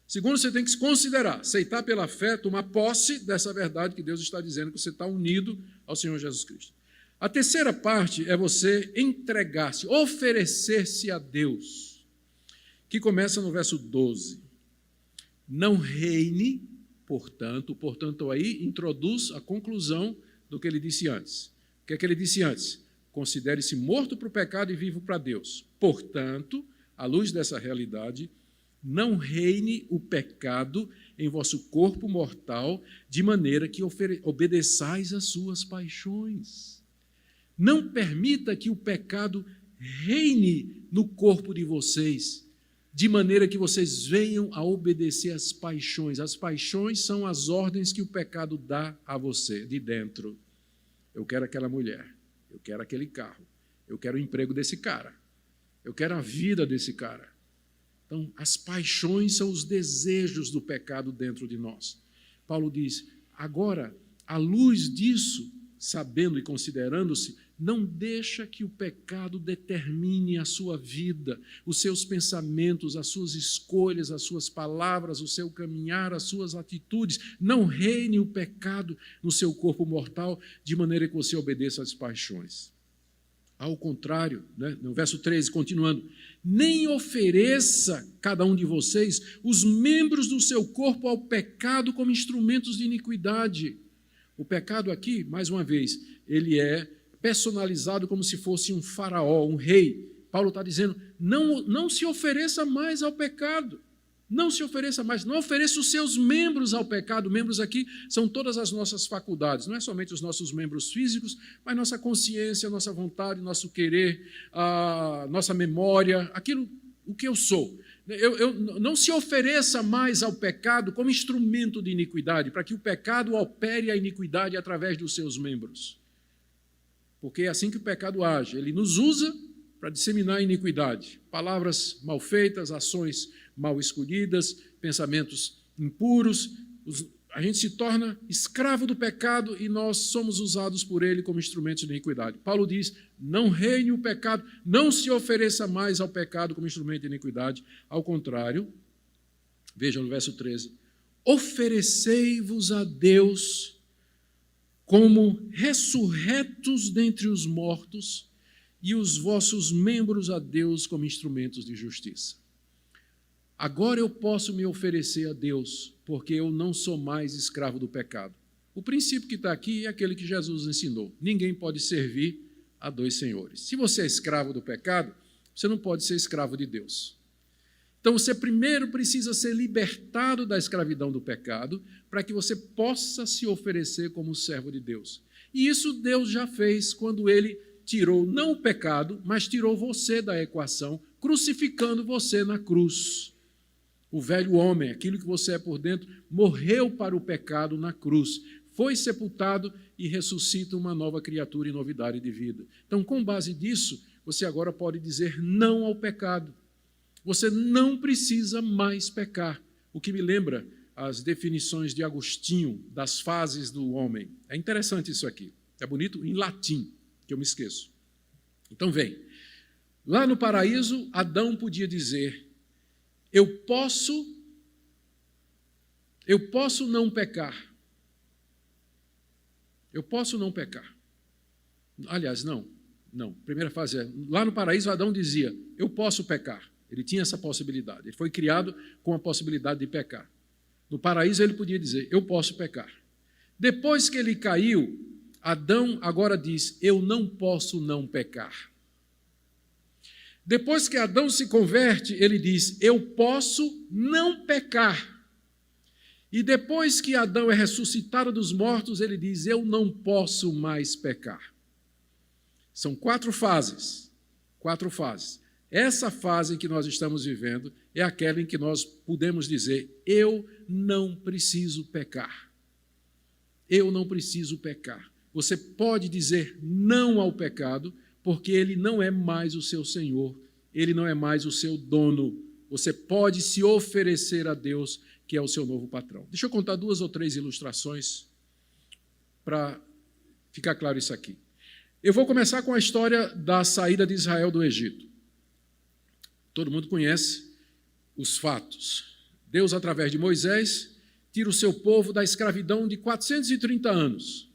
Segundo, você tem que se considerar, aceitar pela fé, tomar posse dessa verdade que Deus está dizendo, que você está unido ao Senhor Jesus Cristo. A terceira parte é você entregar-se, oferecer-se a Deus, que começa no verso 12. Não reine, portanto aí introduz a conclusão do que ele disse antes. O que é que ele disse antes? Considere-se morto para o pecado e vivo para Deus. Portanto, à luz dessa realidade, não reine o pecado em vosso corpo mortal, de maneira que obedeçais às suas paixões. Não permita que o pecado reine no corpo de vocês, de maneira que vocês venham a obedecer às paixões. As paixões são as ordens que o pecado dá a você, de dentro. Eu quero aquela mulher, eu quero aquele carro, eu quero o emprego desse cara, eu quero a vida desse cara. Então, as paixões são os desejos do pecado dentro de nós. Paulo diz, agora, à luz disso, sabendo e considerando-se, não deixa que o pecado determine a sua vida, os seus pensamentos, as suas escolhas, as suas palavras, o seu caminhar, as suas atitudes. Não reine o pecado no seu corpo mortal, de maneira que você obedeça às paixões. Ao contrário, né? No verso 13, continuando, nem ofereça cada um de vocês os membros do seu corpo ao pecado como instrumentos de iniquidade. O pecado aqui, mais uma vez, ele é personalizado como se fosse um faraó, um rei. Paulo está dizendo, não se ofereça mais ao pecado. Não se ofereça mais, não ofereça os seus membros ao pecado. Membros aqui são todas as nossas faculdades, não é somente os nossos membros físicos, mas nossa consciência, nossa vontade, nosso querer, a nossa memória, aquilo, o que eu sou. Não se ofereça mais ao pecado como instrumento de iniquidade, para que o pecado opere a iniquidade através dos seus membros. Porque é assim que o pecado age, ele nos usa para disseminar a iniquidade. Palavras mal feitas, ações mal escolhidas, pensamentos impuros, a gente se torna escravo do pecado e nós somos usados por ele como instrumentos de iniquidade. Paulo diz, não reine o pecado, não se ofereça mais ao pecado como instrumento de iniquidade. Ao contrário, vejam no verso 13, oferecei-vos a Deus como ressurretos dentre os mortos e os vossos membros a Deus como instrumentos de justiça. Agora eu posso me oferecer a Deus, porque eu não sou mais escravo do pecado. O princípio que está aqui é aquele que Jesus ensinou. Ninguém pode servir a dois senhores. Se você é escravo do pecado, você não pode ser escravo de Deus. Então você primeiro precisa ser libertado da escravidão do pecado, para que você possa se oferecer como servo de Deus. E isso Deus já fez quando Ele tirou não o pecado, mas tirou você da equação, crucificando você na cruz. O velho homem, aquilo que você é por dentro, morreu para o pecado na cruz, foi sepultado e ressuscita uma nova criatura em novidade de vida. Então, com base nisso, você agora pode dizer não ao pecado. Você não precisa mais pecar, o que me lembra as definições de Agostinho das fases do homem. É interessante isso aqui, é bonito em latim, que eu me esqueço. Então, vem. Lá no paraíso, Adão podia dizer, eu posso não pecar. Eu posso não pecar. Aliás, não. Primeira fase é, lá no paraíso, Adão dizia, eu posso pecar. Ele tinha essa possibilidade. Ele foi criado com a possibilidade de pecar. No paraíso, ele podia dizer, eu posso pecar. Depois que ele caiu, Adão agora diz, eu não posso não pecar. Depois que Adão se converte, ele diz, eu posso não pecar. E depois que Adão é ressuscitado dos mortos, ele diz, eu não posso mais pecar. São 4 fases. 4 fases. Essa fase em que nós estamos vivendo é aquela em que nós podemos dizer, eu não preciso pecar. Eu não preciso pecar. Você pode dizer não ao pecado, porque ele não é mais o seu senhor, ele não é mais o seu dono. Você pode se oferecer a Deus, que é o seu novo patrão. Deixa eu contar 2 ou 3 ilustrações para ficar claro isso aqui. Eu vou começar com a história da saída de Israel do Egito. Todo mundo conhece os fatos. Deus, através de Moisés, tira o seu povo da escravidão de 430 anos.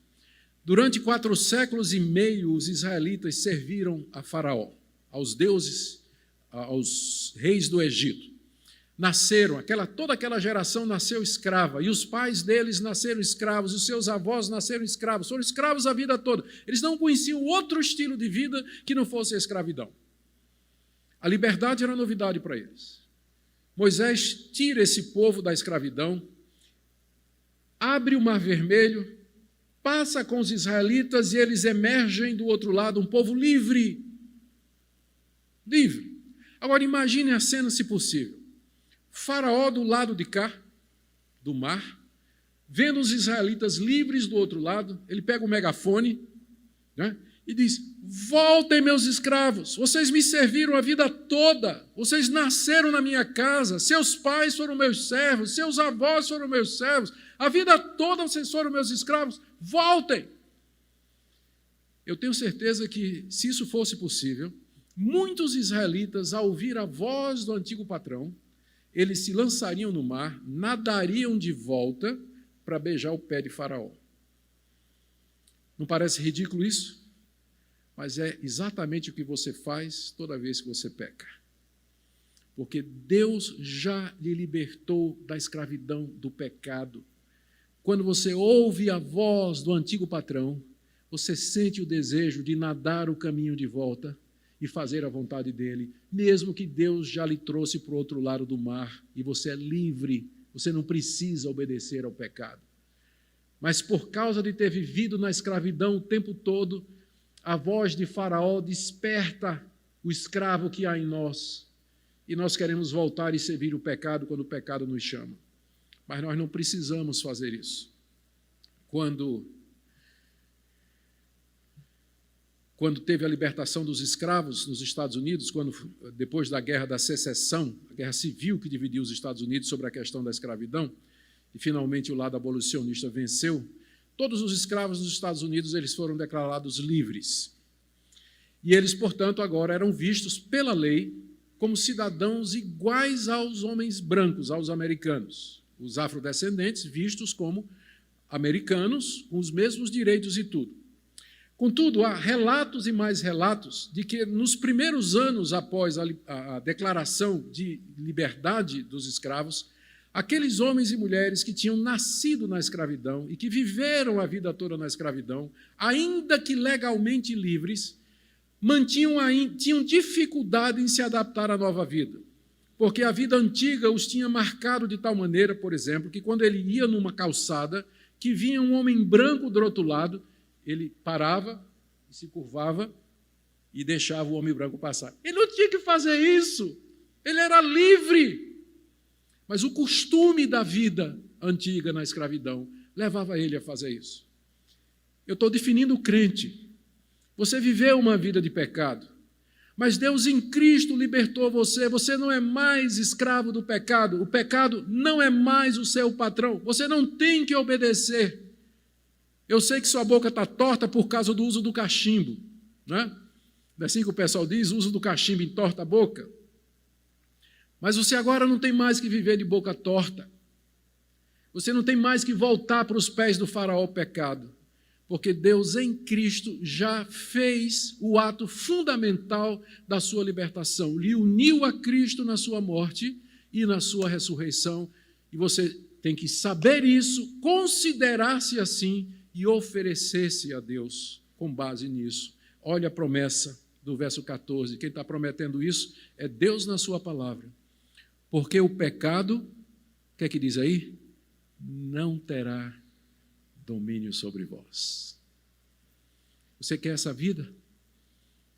Durante 4 séculos e meio, os israelitas serviram a Faraó, aos deuses, aos reis do Egito. Nasceram, toda aquela geração nasceu escrava, e os pais deles nasceram escravos, e os seus avós nasceram escravos, foram escravos a vida toda. Eles não conheciam outro estilo de vida que não fosse a escravidão. A liberdade era novidade para eles. Moisés tira esse povo da escravidão, abre o Mar Vermelho, passa com os israelitas e eles emergem do outro lado, um povo livre. Livre. Agora imagine a cena, se possível. Faraó do lado de cá, do mar, vendo os israelitas livres do outro lado, ele pega o megafone, né, e diz, voltem meus escravos, vocês me serviram a vida toda, vocês nasceram na minha casa, seus pais foram meus servos, seus avós foram meus servos, a vida toda vocês foram meus escravos, voltem. Eu tenho certeza que, se isso fosse possível, muitos israelitas, ao ouvir a voz do antigo patrão, eles se lançariam no mar, nadariam de volta para beijar o pé de Faraó. Não parece ridículo isso? mas é exatamente o que você faz toda vez que você peca. Porque Deus já lhe libertou da escravidão do pecado. Quando você ouve a voz do antigo patrão, você sente o desejo de nadar o caminho de volta e fazer a vontade dele, mesmo que Deus já lhe trouxe para o outro lado do mar e você é livre, você não precisa obedecer ao pecado. Mas por causa de ter vivido na escravidão o tempo todo, a voz de Faraó desperta o escravo que há em nós e nós queremos voltar e servir o pecado quando o pecado nos chama. Mas nós não precisamos fazer isso. Quando teve a libertação dos escravos nos Estados Unidos, depois da Guerra da Secessão, a guerra civil que dividiu os Estados Unidos sobre a questão da escravidão, e finalmente o lado abolicionista venceu, todos os escravos nos Estados Unidos eles foram declarados livres. E eles, portanto, agora eram vistos pela lei como cidadãos iguais aos homens brancos, aos americanos. Os afrodescendentes vistos como americanos, com os mesmos direitos e tudo. Contudo, há relatos e mais relatos de que nos primeiros anos após a declaração de liberdade dos escravos, aqueles homens e mulheres que tinham nascido na escravidão e que viveram a vida toda na escravidão, ainda que legalmente livres, tinham dificuldade em se adaptar à nova vida. Porque a vida antiga os tinha marcado de tal maneira, por exemplo, que quando ele ia numa calçada, que vinha um homem branco do outro lado, ele parava, se curvava e deixava o homem branco passar. Ele não tinha que fazer isso, ele era livre. Mas o costume da vida antiga na escravidão levava ele a fazer isso. Eu estou definindo o crente. Você viveu uma vida de pecado, mas Deus em Cristo libertou você. Você não é mais escravo do pecado. O pecado não é mais o seu patrão. Você não tem que obedecer. Eu sei que sua boca está torta por causa do uso do cachimbo, né? Não é assim que o pessoal diz, o uso do cachimbo entorta a boca. Mas você agora não tem mais que viver de boca torta. Você não tem mais que voltar para os pés do faraó pecado, porque Deus em Cristo já fez o ato fundamental da sua libertação, lhe uniu a Cristo na sua morte e na sua ressurreição, e você tem que saber isso, considerar-se assim, e oferecer-se a Deus com base nisso. Olha a promessa do verso 14. Quem está prometendo isso é Deus na sua palavra. Porque o pecado, o que é que diz aí? Não terá domínio sobre vós. Você quer essa vida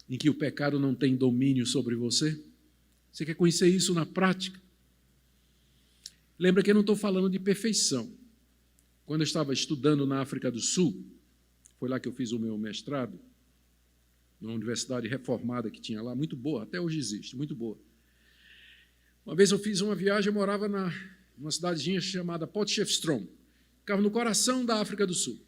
em que o pecado não tem domínio sobre você? Você quer conhecer isso na prática? Lembra que eu não estou falando de perfeição. Quando eu estava estudando na África do Sul, foi lá que eu fiz o meu mestrado, numa universidade reformada que tinha lá, muito boa, até hoje existe, muito boa. Uma vez eu fiz uma viagem, eu morava numa cidadezinha chamada Potchefstroom, ficava no coração da África do Sul.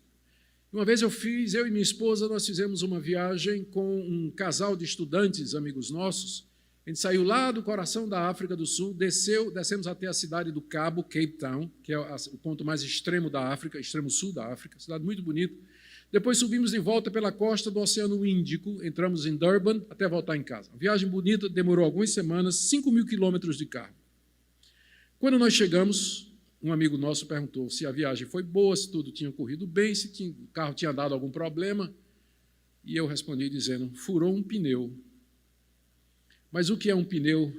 Uma vez eu e minha esposa, nós fizemos uma viagem com um casal de estudantes, amigos nossos. A gente saiu lá do coração da África do Sul, descemos até a cidade do Cabo, Cape Town, que é o ponto mais extremo da África, extremo sul da África, cidade muito bonita. Depois subimos de volta pela costa do Oceano Índico, entramos em Durban até voltar em casa. Uma viagem bonita, demorou algumas semanas, 5.000 quilômetros de carro. Quando nós chegamos, um amigo nosso perguntou se a viagem foi boa, se tudo tinha corrido bem, se o carro tinha dado algum problema. E eu respondi dizendo, furou um pneu. Mas o que é um pneu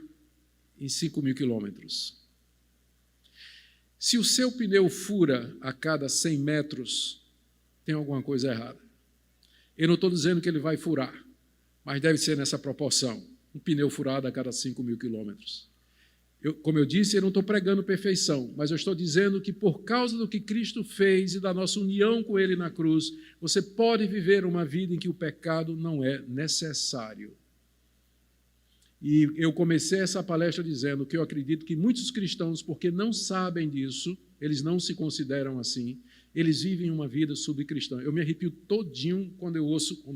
em 5.000 quilômetros? Se o seu pneu fura a cada 100 metros, tem alguma coisa errada. Eu não estou dizendo que ele vai furar, mas deve ser nessa proporção. Um pneu furado a cada 5.000 quilômetros. Como eu disse, eu não estou pregando perfeição, mas eu estou dizendo que por causa do que Cristo fez e da nossa união com Ele na cruz, você pode viver uma vida em que o pecado não é necessário. E eu comecei essa palestra dizendo que eu acredito que muitos cristãos, porque não sabem disso, eles não se consideram assim, eles vivem uma vida subcristã. Eu me arrepio todinho quando eu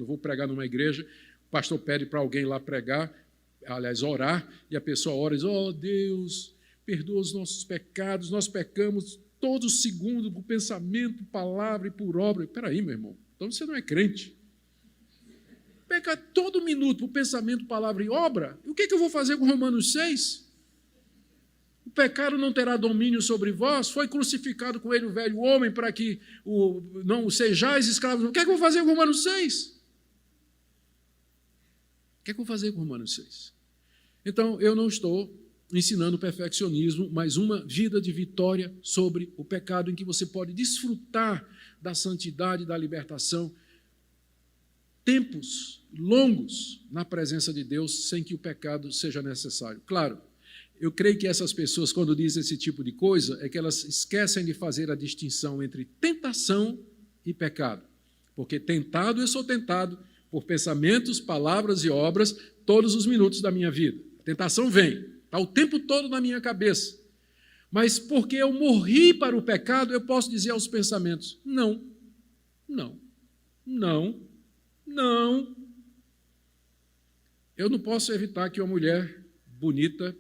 vou pregar numa igreja, o pastor pede para alguém lá pregar, aliás, orar, e a pessoa ora e diz, oh Deus, perdoa os nossos pecados, nós pecamos todos segundo por pensamento, palavra e por obra. Espera aí, meu irmão, então você não é crente. pecar todo minuto por pensamento, palavra e obra, o que eu vou fazer com Romanos 6? O pecado não terá domínio sobre vós, foi crucificado com ele o velho homem para que não sejais escravos. O que eu vou fazer com Romanos 6? O que eu vou fazer com Romanos 6? Então, eu não estou ensinando perfeccionismo, mas uma vida de vitória sobre o pecado, em que você pode desfrutar da santidade, da libertação, tempos longos na presença de Deus, sem que o pecado seja necessário. Claro, eu creio que essas pessoas, quando dizem esse tipo de coisa, é que elas esquecem de fazer a distinção entre tentação e pecado. Porque tentado, eu sou tentado por pensamentos, palavras e obras todos os minutos da minha vida. A tentação vem, está o tempo todo na minha cabeça. Mas porque eu morri para o pecado, eu posso dizer aos pensamentos, não, não, não, não. Eu não posso evitar que uma mulher bonita,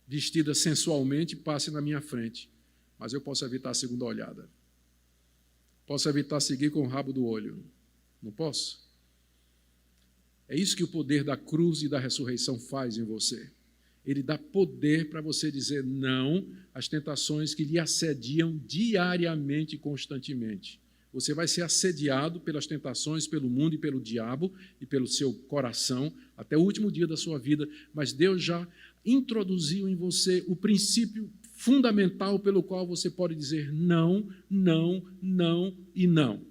vestida sensualmente, passe na minha frente, mas eu posso evitar a segunda olhada. Posso evitar seguir com o rabo do olho. Não posso? É isso que o poder da cruz e da ressurreição faz em você. Ele dá poder para você dizer não às tentações que lhe assediam diariamente e constantemente. Você vai ser assediado pelas tentações, pelo mundo e pelo diabo e pelo seu coração até o último dia da sua vida, mas Deus já introduziu em você o princípio fundamental pelo qual você pode dizer não, não, não e não,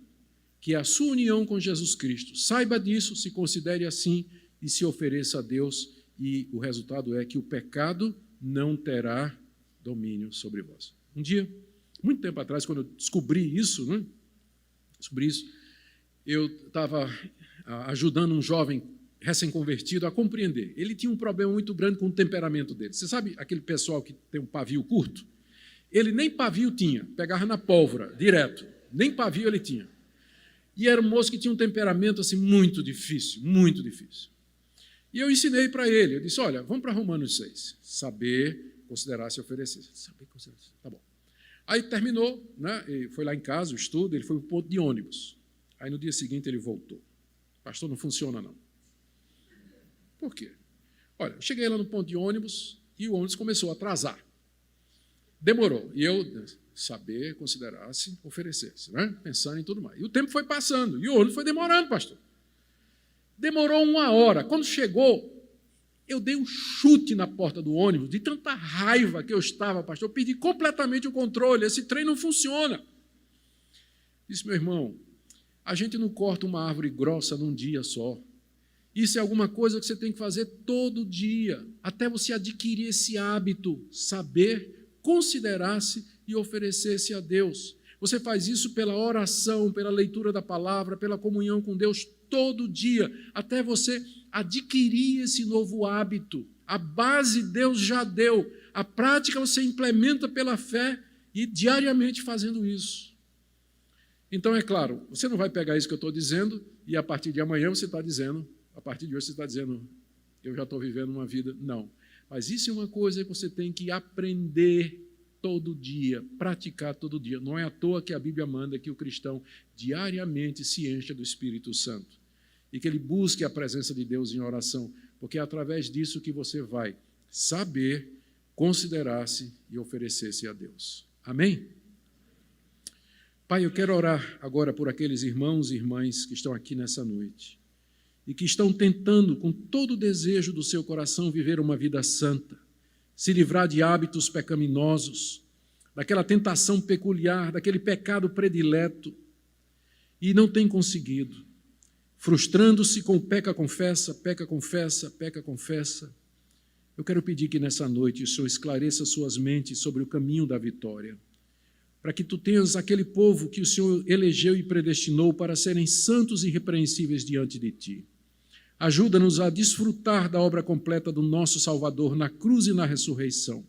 que é a sua união com Jesus Cristo. Saiba disso, se considere assim e se ofereça a Deus, e o resultado é que o pecado não terá domínio sobre vós. Um dia, muito tempo atrás, quando eu descobri isso, eu estava ajudando um jovem recém-convertido a compreender. Ele tinha um problema muito grande com o temperamento dele. Você sabe aquele pessoal que tem um pavio curto? Ele nem pavio tinha, pegava na pólvora, direto. Nem pavio ele tinha. E era um moço que tinha um temperamento assim, muito difícil, muito difícil. E eu ensinei para ele, eu disse, olha, vamos para Romanos 6. Saber, considerar, se oferecer. Saber, considerar, tá bom. Aí terminou, né? E foi lá em casa, o estudo, ele foi para o ponto de ônibus. Aí no dia seguinte ele voltou. Pastor, não funciona não. Por quê? Olha, eu cheguei lá no ponto de ônibus e o ônibus começou a atrasar. Demorou. E eu, saber, considerasse, oferecesse, né? Pensando em tudo mais. E o tempo foi passando, e o ônibus foi demorando, pastor. Demorou 1 hora. Quando chegou, eu dei um chute na porta do ônibus, de tanta raiva que eu estava, pastor. Eu perdi completamente o controle. Esse trem não funciona. Disse, meu irmão, a gente não corta uma árvore grossa num dia só. Isso é alguma coisa que você tem que fazer todo dia, até você adquirir esse hábito, saber, considerar-se e oferecer-se a Deus. Você faz isso pela oração, pela leitura da palavra, pela comunhão com Deus todo dia, até você adquirir esse novo hábito. A base Deus já deu, a prática você implementa pela fé e diariamente fazendo isso. Então, é claro, você não vai pegar isso que eu estou dizendo e a partir de amanhã você está dizendo, a partir de hoje você está dizendo, eu já estou vivendo uma vida. Não. Mas isso é uma coisa que você tem que aprender todo dia, praticar todo dia. Não é à toa que a Bíblia manda que o cristão diariamente se encha do Espírito Santo e que ele busque a presença de Deus em oração, porque é através disso que você vai saber, considerar-se e oferecer-se a Deus. Amém? Pai, eu quero orar agora por aqueles irmãos e irmãs que estão aqui nessa noite e que estão tentando, com todo o desejo do seu coração, viver uma vida santa, se livrar de hábitos pecaminosos, daquela tentação peculiar, daquele pecado predileto, e não tem conseguido, frustrando-se com peca, confessa, peca, confessa, peca, confessa. Eu quero pedir que nessa noite o Senhor esclareça suas mentes sobre o caminho da vitória, para que tu tenhas aquele povo que o Senhor elegeu e predestinou para serem santos e irrepreensíveis diante de ti. Ajuda-nos a desfrutar da obra completa do nosso Salvador na cruz e na ressurreição.